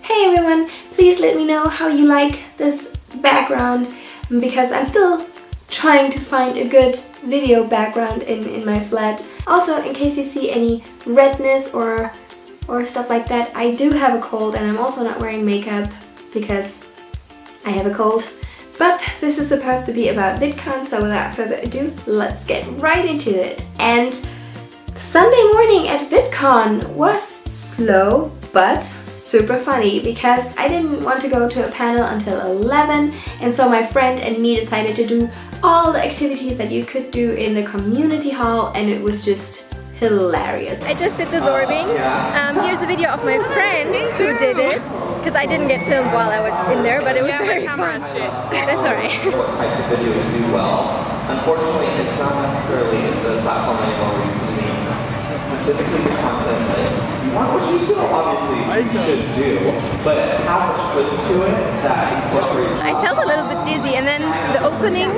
Hey everyone, please let me know how you like this background because I'm still trying to find a good video background in my flat. Also, in case you see any redness or stuff like that, I do have a cold and I'm also not wearing makeup because I have a cold. But this is supposed to be about VidCon, so without further ado, let's get right into it. And Sunday morning at VidCon was slow but super funny because I didn't want to go to a panel until 11, and so my friend and me decided to do all the activities that you could do in the community hall, and it was just hilarious. I just did the zorbing. Here's a video of my friend who did it, because I didn't get filmed while I was in there, but it was very fun. That's alright. What types of videos do well? Unfortunately, it's not necessarily the platform anymore where you can make specifically the content that you want, which you still obviously should do, but have a twist to it that incorporates. I felt a little bit dizzy, and then the opening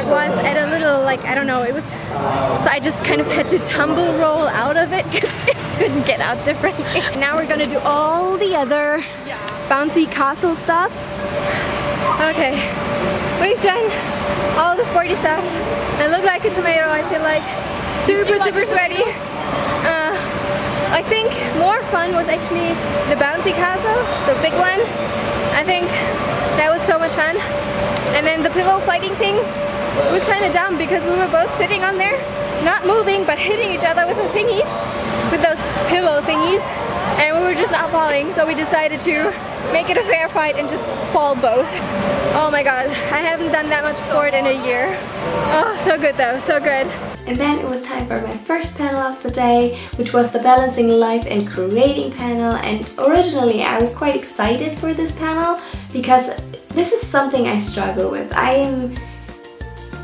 was at a little, like, I don't know, it was, so I just kind of had to tumble roll out of it because I couldn't get out differently. Now we're gonna do all the other bouncy castle stuff. Okay, we've done all the sporty stuff. I look like a tomato, I feel like. Super sweaty. I think more fun was actually the bouncy castle, the big one. I think that was so much fun. And then the pillow fighting thing was kind of dumb because we were both sitting on there, not moving, but hitting each other with the thingies, with those pillow thingies, and we were just not falling, so we decided to make it a fair fight and just fall both. Oh my god, I haven't done that much sport in a year. Oh, so good though, so good. And then it was time for my first panel of the day, which was the Balancing Life and Creating panel. And originally I was quite excited for this panel because this is something I struggle with. I am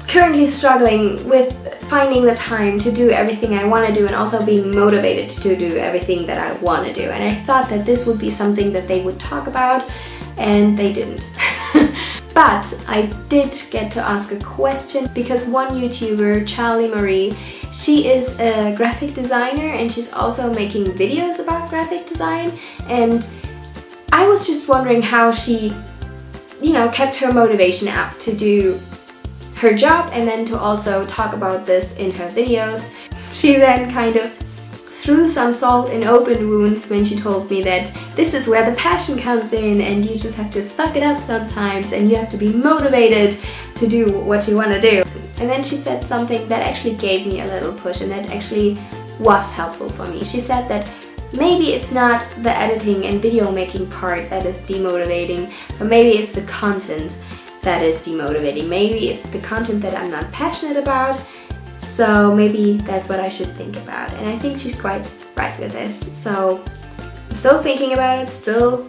currently struggling with finding the time to do everything I want to do and also being motivated to do everything that I want to do. And I thought that this would be something that they would talk about, and they didn't. But I did get to ask a question because one YouTuber, Charlie Marie, she is a graphic designer and she's also making videos about graphic design, and I was just wondering how she, you know, kept her motivation up to do her job and then to also talk about this in her videos. She then kind of threw some salt in open wounds when she told me that this is where the passion comes in and you just have to suck it up sometimes and you have to be motivated to do what you want to do. And then she said something that actually gave me a little push and that actually was helpful for me. She said that maybe it's not the editing and video making part that is demotivating, but maybe it's the content that is demotivating. Maybe it's the content that I'm not passionate about. So maybe that's what I should think about, and I think she's quite right with this. So I'm still thinking about it, still,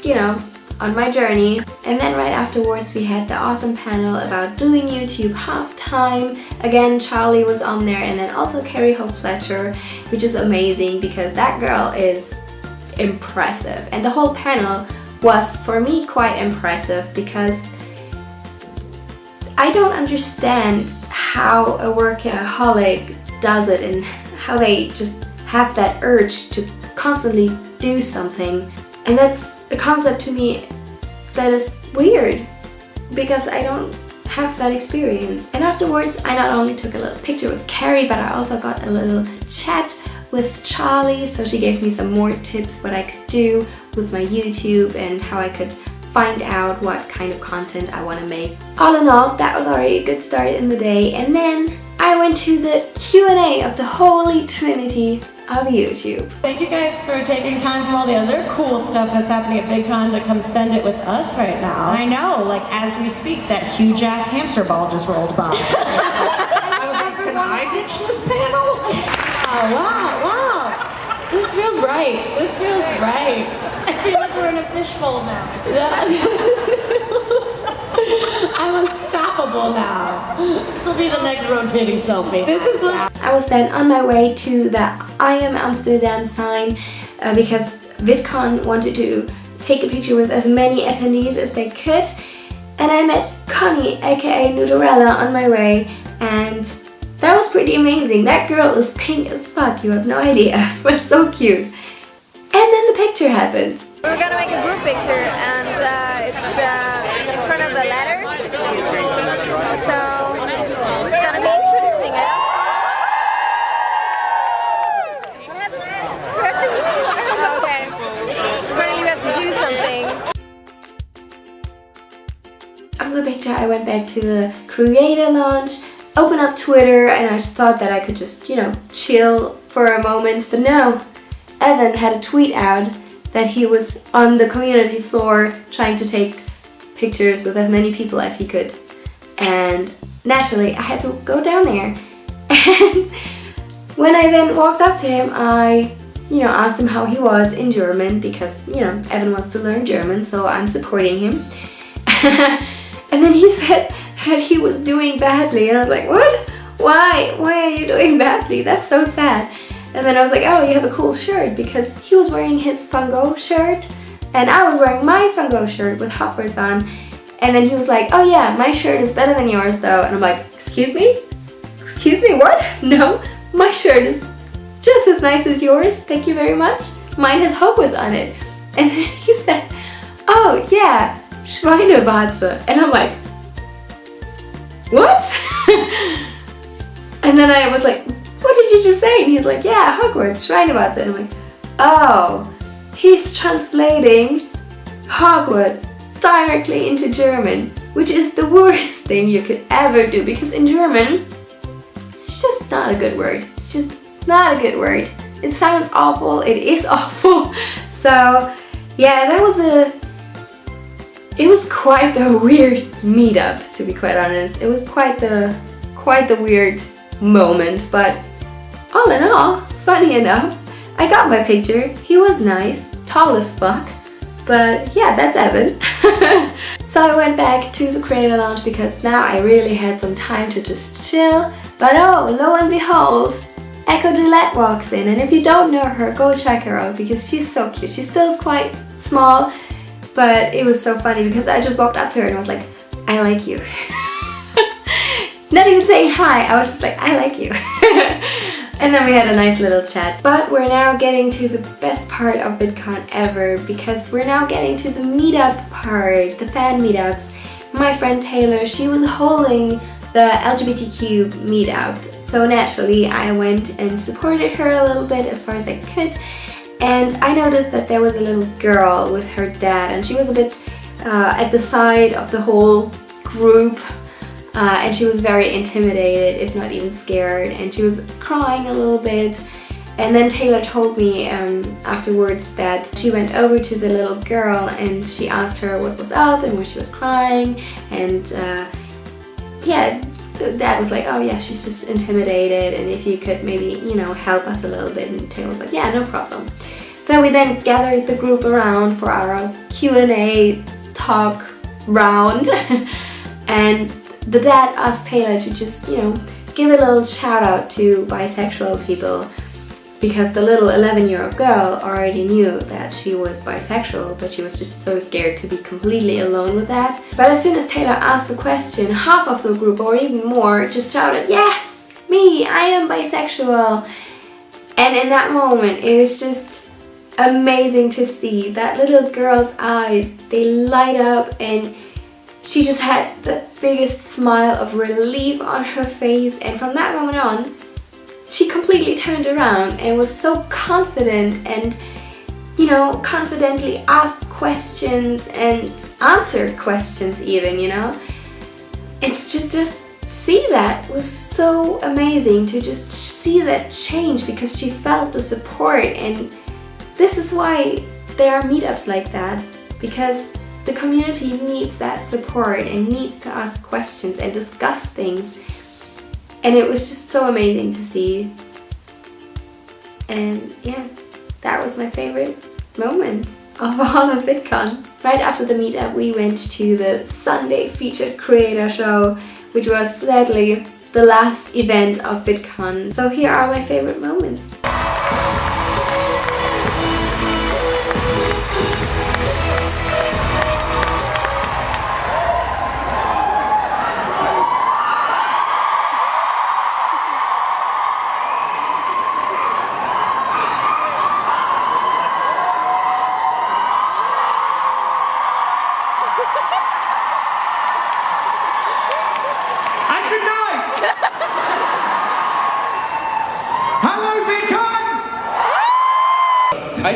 you know, on my journey. And then right afterwards we had the awesome panel about doing YouTube half-time. Again, Charlie was on there, and then also Carrie Hope Fletcher, which is amazing because that girl is impressive. And the whole panel was, for me, quite impressive because I don't understand how a workaholic does it and how they just have that urge to constantly do something. And that's a concept to me that is weird because I don't have that experience. And afterwards I not only took a little picture with Carrie, but I also got a little chat with Charlie, so she gave me some more tips what I could do with my YouTube and how I could find out what kind of content I want to make. All in all, that was already a good start in the day, and then I went to the Q&A of the Holy Trinity of YouTube. Thank you guys for taking time from all the other cool stuff that's happening at VidCon to come spend it with us right now. I know, like as we speak, that huge ass hamster ball just rolled by. I was like, can I ditch this panel? Oh, wow. This feels right. This feels right. I feel like we're in a fishbowl now. I'm unstoppable now. This will be the next rotating selfie. This is like... I was then on my way to the I am Amsterdam sign because VidCon wanted to take a picture with as many attendees as they could, and I met Connie, aka Nudarella, on my way, and that was pretty amazing. That girl is pink as fuck, you have no idea. It was so cute. And then the picture happened. We're gonna make a group picture, and it's in front of the letters. So it's gonna be interesting. Okay. Apparently we have to do something. After the picture, I went back to the creator launch, opened up Twitter, and I just thought that I could just, you know, chill for a moment. But no, Evan had a tweet out that he was on the community floor trying to take pictures with as many people as he could. And naturally, I had to go down there. And when I then walked up to him, I, you know, asked him how he was in German because, you know, Evan wants to learn German, so I'm supporting him. And then he said that he was doing badly, and I was like, what? Why? Why are you doing badly? That's so sad. And then I was like, oh, you have a cool shirt, because he was wearing his Fungo shirt and I was wearing my Fungo shirt with Hogwarts on. And then he was like, oh yeah, my shirt is better than yours though. And I'm like, excuse me? Excuse me, what? No, my shirt is just as nice as yours, thank you very much. Mine has Hogwarts on it. And then he said, oh yeah, Schweinewarze. And I'm like, what? And then I was like, what did you just say? And he's like, yeah, Hogwarts, Schweinewarze. And I'm like, oh, he's translating Hogwarts directly into German, which is the worst thing you could ever do, because in German, it's just not a good word. It's just not a good word. It sounds awful, it is awful. So yeah, it was quite the weird meetup, to be quite honest. It was quite the weird moment, but all in all, funny enough, I got my picture. He was nice, tall as fuck, but yeah, that's Evan. So I went back to the creator lounge because now I really had some time to just chill. But oh, lo and behold, Echo Gillette walks in, and if you don't know her, go check her out because she's so cute. She's still quite small, but it was so funny because I just walked up to her and I was like, I like you. Not even saying hi, I was just like, I like you. And then we had a nice little chat. But we're now getting to the best part of VidCon ever, because we're now getting to the meetup part, the fan meetups. My friend Taylor, she was holding the LGBTQ meetup. So naturally, I went and supported her a little bit as far as I could. And I noticed that there was a little girl with her dad, and she was a bit at the side of the whole group. And she was very intimidated, if not even scared, and she was crying a little bit. And then Taylor told me afterwards that she went over to the little girl and she asked her what was up and why she was crying. And yeah, the dad was like, oh yeah, she's just intimidated, and if you could maybe, you know, help us a little bit. And Taylor was like, yeah, no problem. So we then gathered the group around for our Q&A talk round. And the dad asked Taylor to just, you know, give a little shout out to bisexual people, because the little 11-year-old girl already knew that she was bisexual, but she was just so scared to be completely alone with that. But as soon as Taylor asked the question, half of the group, or even more, just shouted, yes, me, I am bisexual. And in that moment, it was just amazing to see that little girl's eyes, they light up, and she just had the biggest smile of relief on her face. And from that moment on, she completely turned around and was so confident and, you know, confidently asked questions and answered questions even, you know. And to just see that was so amazing, to just see that change, because she felt the support. And this is why there are meetups like that, because the community needs that support and needs to ask questions and discuss things. And it was just so amazing to see. And yeah, that was my favorite moment of all of VidCon. Right after the meetup, we went to the Sunday featured creator show, which was sadly the last event of VidCon. So here are my favorite moments.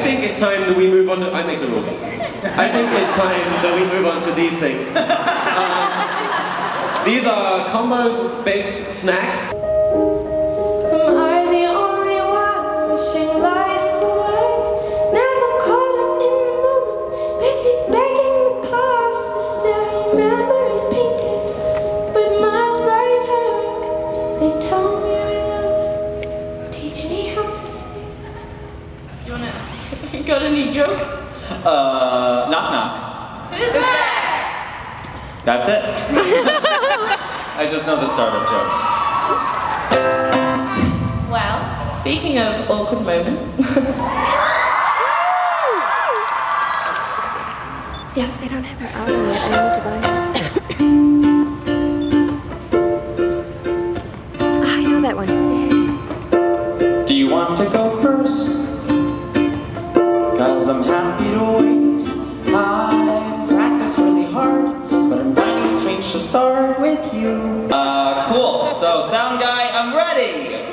think it's time that we move on to... I make the rules. I think it's time that we move on to these things. These are combos with baked snacks. Am I the only one wishing life away? Never caught up in the moment, busy begging the past to stay. Memories painted with much brighter ink. They tell me I love, teach me how to sing. You wanna... got any jokes? Knock knock. Who's that? That's it. I just know the startup jokes. Well, speaking of awkward moments. Yeah, I don't have her album yet. I need to buy it. Ah, I know that one. Yeah. Do you want to go first? Cause I'm happy to wait. I've practiced really hard, but I'm finding it strange to start with you. Cool. So, sound guy, I'm ready!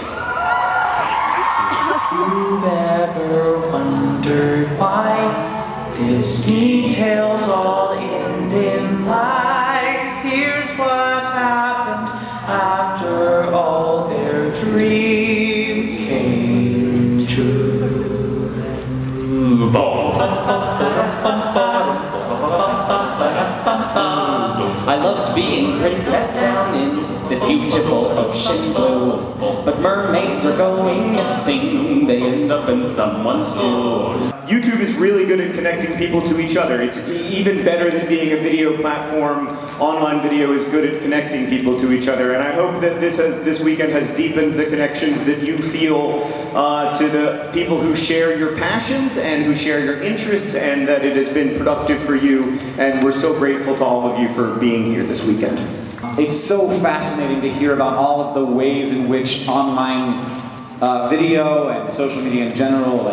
If you've ever wondered why Disney tales all end in lies, here's what happened after all their dreams came true. I loved being princess down in this beautiful ocean blue, but mermaids are going missing. They end up in someone's stew. YouTube is really good at connecting people to each other. It's even better than being a video platform. Online video is good at connecting people to each other, and I hope that this weekend has deepened the connections that you feel to the people who share your passions and who share your interests, and that it has been productive for you, and we're so grateful to all of you for being here this weekend. It's so fascinating to hear about all of the ways in which online video and social media in general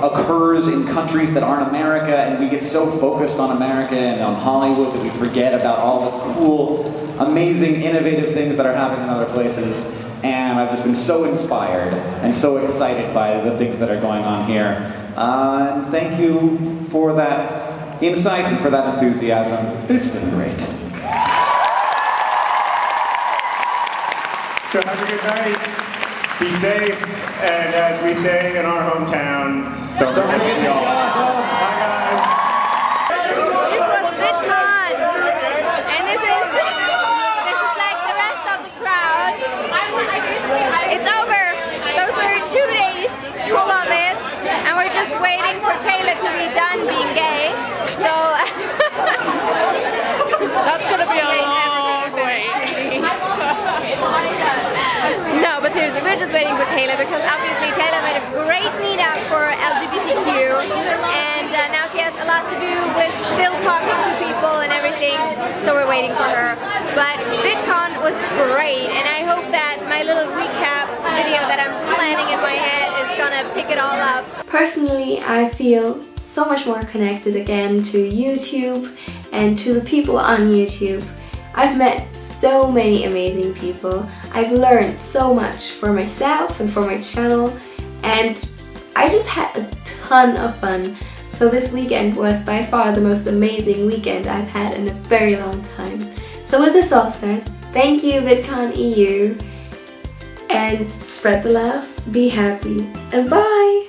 occurs in countries that aren't America, and we get so focused on America and on Hollywood that we forget about all the cool, amazing, innovative things that are happening in other places. And I've just been so inspired and so excited by the things that are going on here. And thank you for that insight and for that enthusiasm. It's been great. So have a good night, be safe, and as we say in our hometown, don't forget to be awesome. Bye guys. This was VidCon, and this is like the rest of the crowd. It's over. Those were 2 days full of it, and we're just waiting for Taylor to be done being gay. So that's gonna be a long wait. No, but seriously, we're just waiting for Taylor because obviously Taylor made a great meetup for LGBTQ, and now she has a lot to do with still talking to people and everything, so we're waiting for her. But VidCon was great, and I hope that my little recap video that I'm planning in my head is gonna pick it all up. Personally, I feel so much more connected again to YouTube and to the people on YouTube. I've met so many amazing people. I've learned so much for myself and for my channel, and I just had a ton of fun. So this weekend was by far the most amazing weekend I've had in a very long time. So with this all said, thank you VidCon EU, and spread the love, be happy, and bye!